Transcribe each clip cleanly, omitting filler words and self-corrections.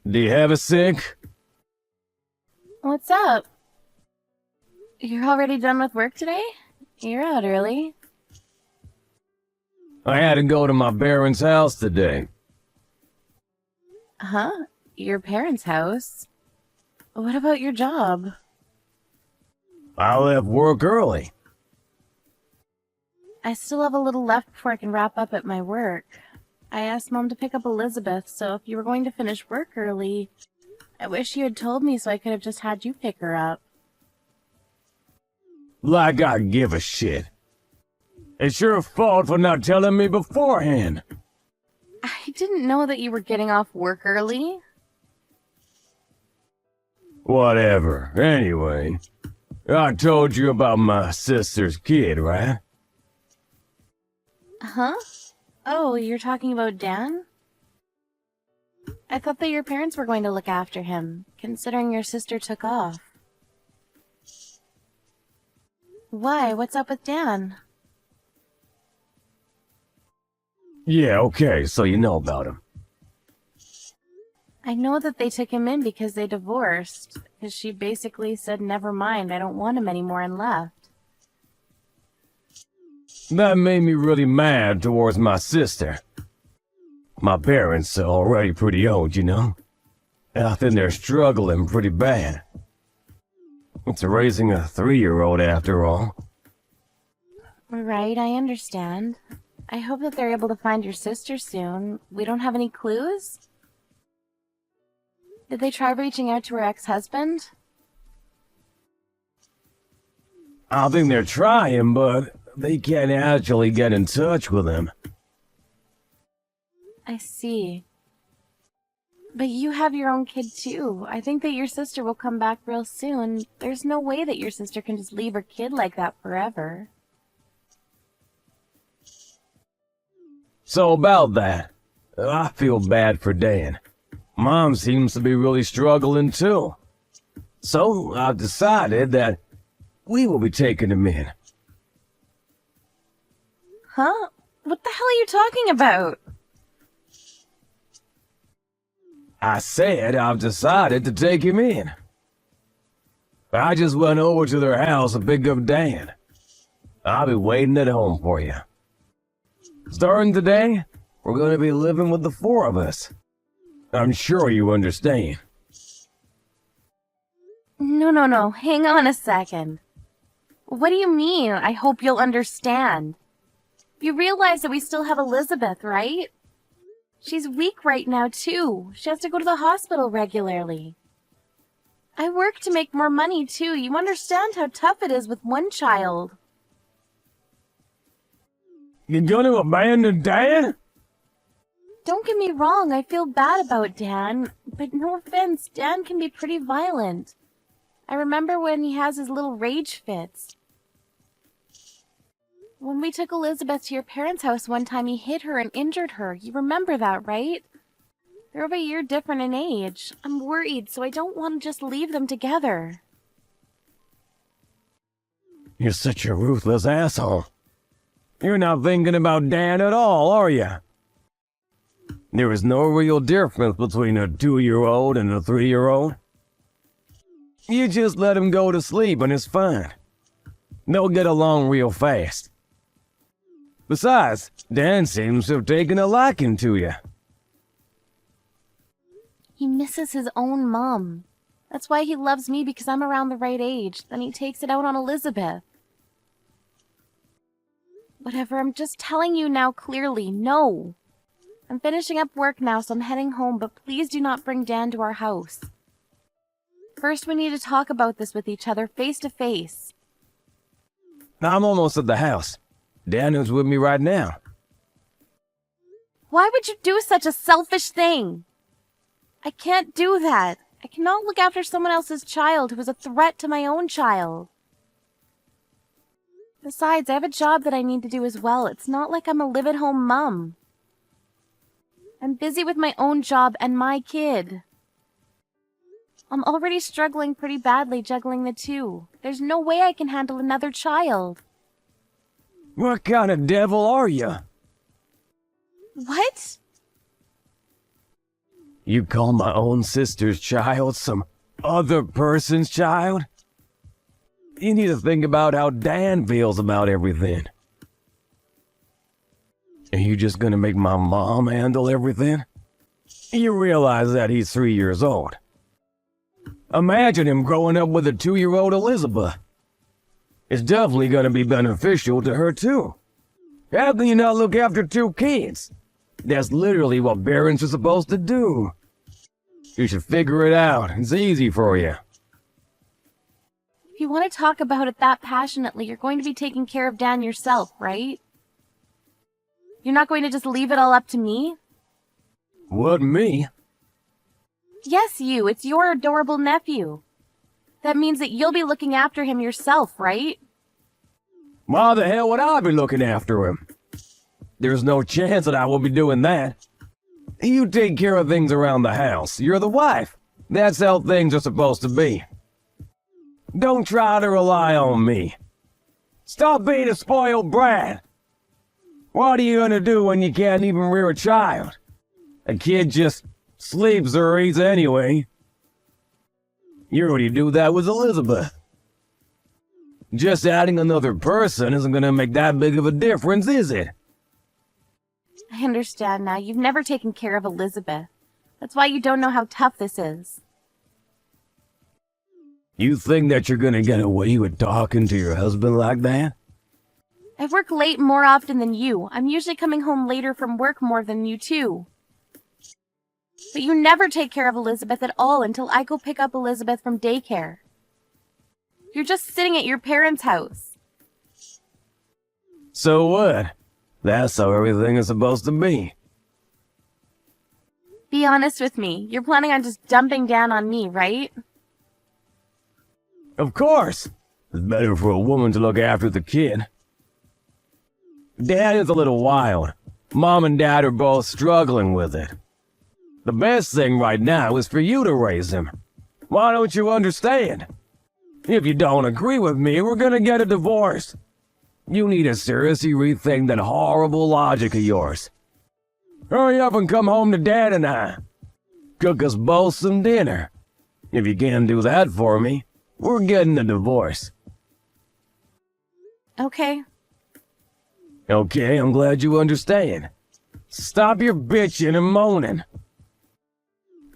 Do you have a sink? What's up? You're already done with work today? You're out early. I had to go to my parents' house today. Huh? Your parents' house? What about your job? I left work early. I still have a little left before I can wrap up at my work. I asked Mom to pick up Elizabeth, so if you were going to finish work early, I wish you had told me so I could have just had you pick her up. Like I give a shit. It's your fault for not telling me beforehand. I didn't know that you were getting off work early. Whatever. Anyway, I told you about my sister's kid, right? Huh? Oh, you're talking about Dan? I thought that your parents were going to look after him, considering your sister took off. Why? What's up with Dan? Yeah, okay, so you know about him. I know that they took him in because they divorced, because she basically said, never mind, I don't want him anymore, and left. That made me really mad towards my sister. My parents are already pretty old, you know? And I think they're struggling pretty bad. It's raising a 3-year-old after all. Right, I understand. I hope that they're able to find your sister soon. We don't have any clues? Did they try reaching out to her ex-husband? I think they're trying, but they can't actually get in touch with him. I see. But you have your own kid too. I think that your sister will come back real soon. There's no way that your sister can just leave her kid like that forever. So about that, I feel bad for Dan. Mom seems to be really struggling too. So I've decided that we will be taking him in. Huh? What the hell are you talking about? I said I've decided to take him in. I just went over to their house to pick up Dan. I'll be waiting at home for you. Starting today, we're going to be living with the 4 of us. I'm sure you understand. No. Hang on a second. What do you mean, I hope you'll understand? You realize that we still have Elizabeth, right? She's weak right now, too. She has to go to the hospital regularly. I work to make more money, too. You understand how tough it is with one child. You gonna abandon Dan? Don't get me wrong, I feel bad about Dan. But no offense, Dan can be pretty violent. I remember when he has his little rage fits. When we took Elizabeth to your parents' house one time, he hit her and injured her. You remember that, right? They're over a year different in age. I'm worried, so I don't want to just leave them together. You're such a ruthless asshole. You're not thinking about Dan at all, are you? There is no real difference between a 2-year-old and a 3-year-old. You just let him go to sleep and it's fine. They'll get along real fast. Besides, Dan seems to have taken a liking to you. He misses his own mom. That's why he loves me, because I'm around the right age. Then he takes it out on Elizabeth. Whatever, I'm just telling you now clearly, no. I'm finishing up work now, so I'm heading home, but please do not bring Dan to our house. First, we need to talk about this with each other, face to face. I'm almost at the house. Dan is with me right now. Why would you do such a selfish thing? I can't do that. I cannot look after someone else's child who is a threat to my own child. Besides, I have a job that I need to do as well. It's not like I'm a live-at-home mom. I'm busy with my own job and my kid. I'm already struggling pretty badly juggling the two. There's no way I can handle another child. What kind of devil are you? What? You call my own sister's child some other person's child? You need to think about how Dan feels about everything. Are you just gonna make my mom handle everything? You realize that he's 3 years old. Imagine him growing up with a 2-year-old Elizabeth. It's definitely gonna be beneficial to her too. How can you not look after 2 kids? That's literally what parents are supposed to do. You should figure it out. It's easy for you. If you want to talk about it that passionately, you're going to be taking care of Dan yourself, right? You're not going to just leave it all up to me? What, me? Yes, you. It's your adorable nephew. That means that you'll be looking after him yourself, right? Why the hell would I be looking after him? There's no chance that I will be doing that. You take care of things around the house. You're the wife. That's how things are supposed to be. Don't try to rely on me. Stop being a spoiled brat. What are you gonna do when you can't even rear a child? A kid just sleeps or eats anyway. You already do that with Elizabeth. Just adding another person isn't gonna make that big of a difference, is it? I understand now. You've never taken care of Elizabeth. That's why you don't know how tough this is. You think that you're gonna get away with talking to your husband like that? I work late more often than you. I'm usually coming home later from work more than you too. But you never take care of Elizabeth at all until I go pick up Elizabeth from daycare. You're just sitting at your parents' house. So what? That's how everything is supposed to be. Be honest with me. You're planning on just dumping Dan on me, right? Of course. It's better for a woman to look after the kid. Dad is a little wild. Mom and Dad are both struggling with it. The best thing right now is for you to raise him. Why don't you understand? If you don't agree with me, we're gonna get a divorce. You need to seriously rethink that horrible logic of yours. Hurry up and come home to Dad and I. Cook us both some dinner. If you can't do that for me, we're getting a divorce. Okay. Okay, I'm glad you understand. Stop your bitching and moaning.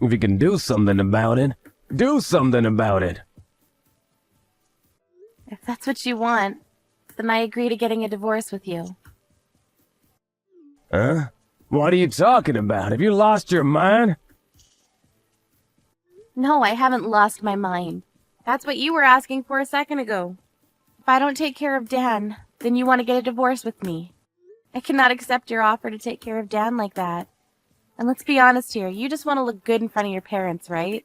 If you can do something about it, do something about it. If that's what you want, then I agree to getting a divorce with you. Huh? What are you talking about? Have you lost your mind? No, I haven't lost my mind. That's what you were asking for a second ago. If I don't take care of Dan, then you want to get a divorce with me. I cannot accept your offer to take care of Dan like that. And let's be honest here, you just want to look good in front of your parents, right?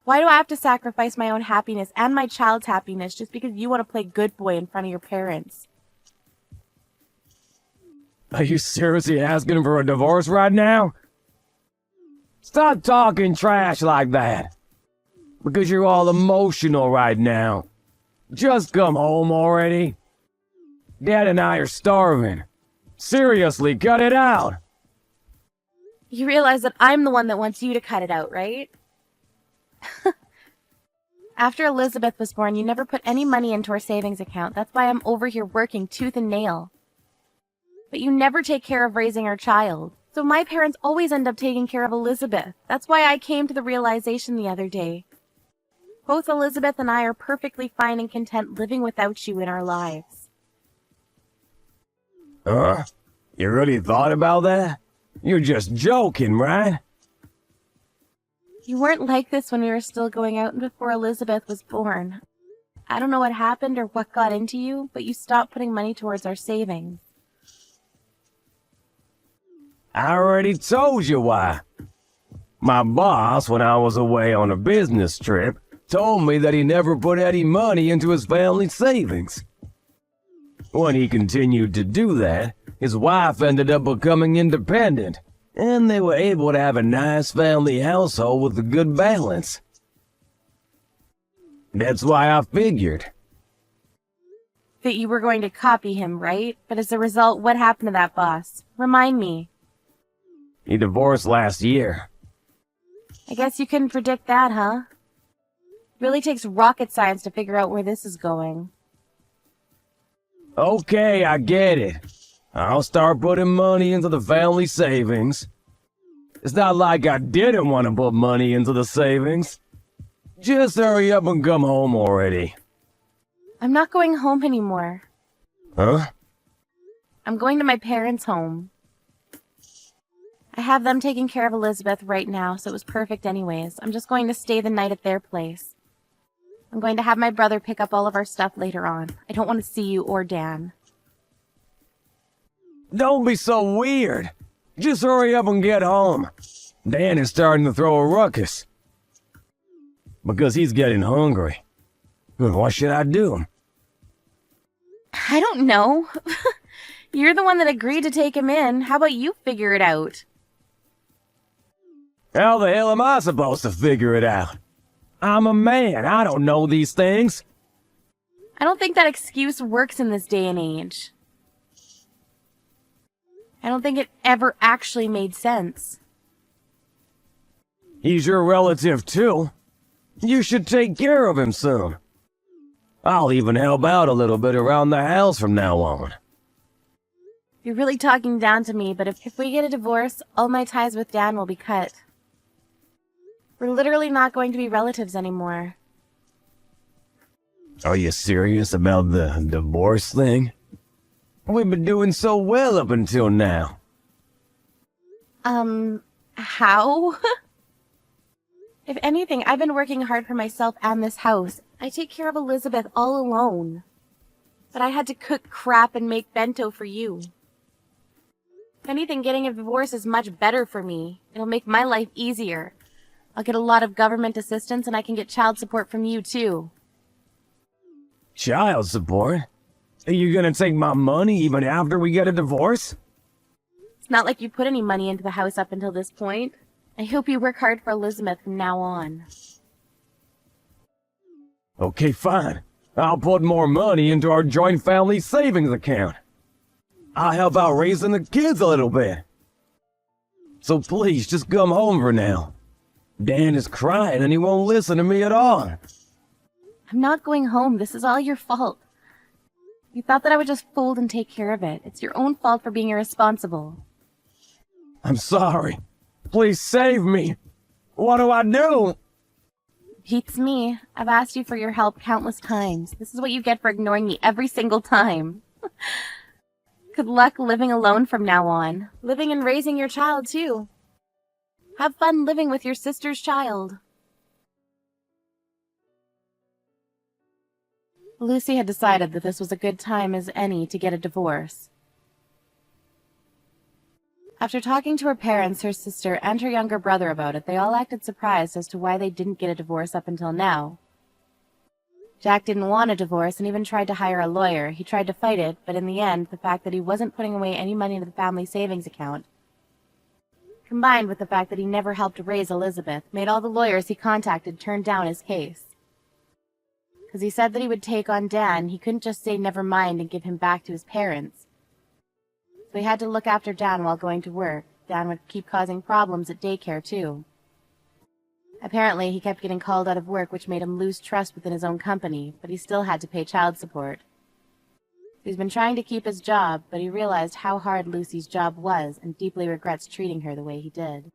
Why do I have to sacrifice my own happiness and my child's happiness just because you want to play good boy in front of your parents? Are you seriously asking for a divorce right now? Stop talking trash like that. Because you're all emotional right now. Just come home already. Dad and I are starving. Seriously, cut it out. You realize that I'm the one that wants you to cut it out, right? After Elizabeth was born, you never put any money into our savings account. That's why I'm over here working tooth and nail. But you never take care of raising our child. So my parents always end up taking care of Elizabeth. That's why I came to the realization the other day. Both Elizabeth and I are perfectly fine and content living without you in our lives. Huh? You really thought about that? You're just joking, right? You weren't like this when we were still going out and before Elizabeth was born. I don't know what happened or what got into you, but you stopped putting money towards our savings. I already told you why. My boss, when I was away on a business trip, told me that he never put any money into his family savings. When he continued to do that, his wife ended up becoming independent, and they were able to have a nice family household with a good balance. That's why I figured. That you were going to copy him, right? But as a result, what happened to that boss? Remind me. He divorced last year. I guess you couldn't predict that, huh? Really takes rocket science to figure out where this is going. Okay, I get it. I'll start putting money into the family savings. It's not like I didn't want to put money into the savings. Just hurry up and come home already. I'm not going home anymore. Huh? I'm going to my parents' home. I have them taking care of Elizabeth right now, so it was perfect anyways. I'm just going to stay the night at their place. I'm going to have my brother pick up all of our stuff later on. I don't want to see you or Dan. Don't be so weird. Just hurry up and get home. Dan is starting to throw a ruckus. Because he's getting hungry. What should I do? I don't know. You're the one that agreed to take him in. How about you figure it out? How the hell am I supposed to figure it out? I'm a man. I don't know these things. I don't think that excuse works in this day and age. I don't think it ever actually made sense. He's your relative, too. You should take care of him soon. I'll even help out a little bit around the house from now on. You're really talking down to me, but if we get a divorce, all my ties with Dan will be cut. We're literally not going to be relatives anymore. Are you serious about the divorce thing? We've been doing so well up until now. How? If anything, I've been working hard for myself and this house. I take care of Elizabeth all alone. But I had to cook crap and make bento for you. If anything, getting a divorce is much better for me. It'll make my life easier. I'll get a lot of government assistance and I can get child support from you too. Child support? Are you gonna take my money even after we get a divorce? It's not like you put any money into the house up until this point. I hope you work hard for Elizabeth from now on. Okay, fine. I'll put more money into our joint family savings account. I'll help out raising the kids a little bit. So please, just come home for now. Dan is crying and he won't listen to me at all. I'm not going home. This is all your fault. You thought that I would just fold and take care of it. It's your own fault for being irresponsible. I'm sorry. Please save me. What do I do? Beats me. I've asked you for your help countless times. This is what you get for ignoring me every single time. Good luck living alone from now on. Living and raising your child, too. Have fun living with your sister's child. Lucy had decided that this was a good time as any to get a divorce. After talking to her parents, her sister, and her younger brother about it, they all acted surprised as to why they didn't get a divorce up until now. Jack didn't want a divorce and even tried to hire a lawyer. He tried to fight it, but in the end, the fact that he wasn't putting away any money into the family savings account, combined with the fact that he never helped raise Elizabeth, made all the lawyers he contacted turn down his case. Because he said that he would take on Dan, he couldn't just say never mind and give him back to his parents. So he had to look after Dan while going to work. Dan would keep causing problems at daycare, too. Apparently, he kept getting called out of work, which made him lose trust within his own company, but he still had to pay child support. He's been trying to keep his job, but he realized how hard Lucy's job was and deeply regrets treating her the way he did.